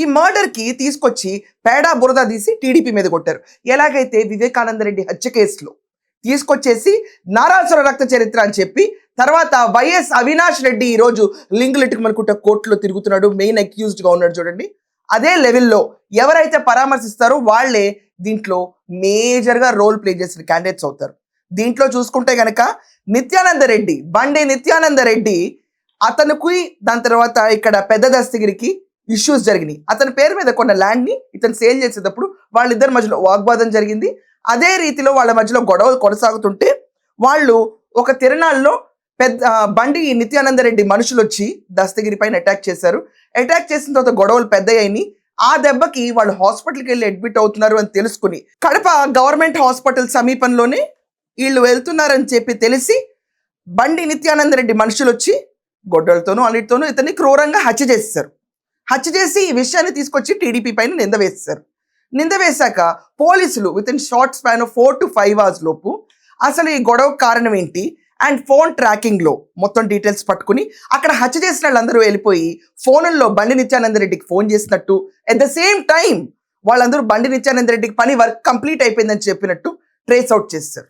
ఈ మర్డర్కి తీసుకొచ్చి పేడా బురద తీసి టీడీపీ మీద కొట్టారు. ఎలాగైతే వివేకానంద రెడ్డి హత్య కేసులో తీసుకొచ్చేసి నారాసుర రక్త చరిత్ర అని చెప్పి తర్వాత వైఎస్ అవినాష్ రెడ్డి ఈరోజు లింగులెట్టుకు మనకుంటే కోర్టులో తిరుగుతున్నాడు, మెయిన్ అక్యూజ్డ్గా ఉన్నాడు చూడండి. అదే లెవెల్లో ఎవరైతే పరామర్శిస్తారో వాళ్ళే దీంట్లో మేజర్గా రోల్ ప్లే చేసిన క్యాండిడేట్స్ అవుతారు. దీంట్లో చూసుకుంటే గనక నిత్యానంద రెడ్డి, బండి నిత్యానంద రెడ్డి, అతనికి దాని తర్వాత ఇక్కడ పెద్ద దస్తగిరికి ఇష్యూస్ జరిగినాయి. అతని పేరు మీద కొన్న ల్యాండ్ని ఇతను సేల్ చేసేటప్పుడు వాళ్ళిద్దరి మధ్యలో వాగ్వాదం జరిగింది. అదే రీతిలో వాళ్ళ మధ్యలో గొడవలు కొనసాగుతుంటే వాళ్ళు ఒక తిరణాల్లో బండి నిత్యానంద రెడ్డి మనుషులు వచ్చి దస్తగిరి పైన అటాక్ చేశారు. అటాక్ చేసిన తర్వాత గొడవలు పెద్దయ్యాయి. ఆ దెబ్బకి వాళ్ళు హాస్పిటల్కి వెళ్ళి అడ్మిట్ అవుతున్నారు అని తెలుసుకుని కడప గవర్నమెంట్ హాస్పిటల్ సమీపంలోనే వీళ్ళు వెళ్తున్నారని చెప్పి తెలిసి బండి నిత్యానంద రెడ్డి మనుషులు వచ్చి గొడ్డలతోనూ అన్నిటితోనూ ఇతన్ని క్రూరంగా హత్య చేశారు. హత్య చేసి ఈ విషయాన్ని తీసుకొచ్చి టీడీపీ పైన నింద వేశారు. నింద వేశాక పోలీసులు with in short span of 4 to 5 hours లోపు అసలు ఈ గొడవ కారణం ఏంటి అండ్ ఫోన్ ట్రాకింగ్లో మొత్తం డీటెయిల్స్ పట్టుకుని అక్కడ హత్య చేసిన వాళ్ళందరూ వెళ్ళిపోయి ఫోన్లలో బండి నిత్యానంద రెడ్డికి ఫోన్ చేసినట్టు, ఎట్ ద సేమ్ టైం వాళ్ళందరూ బండి నిత్యానంద రెడ్డికి వర్క్ కంప్లీట్ అయిపోయిందని చెప్పినట్టు ట్రేస్ అవుట్ చేస్తారు.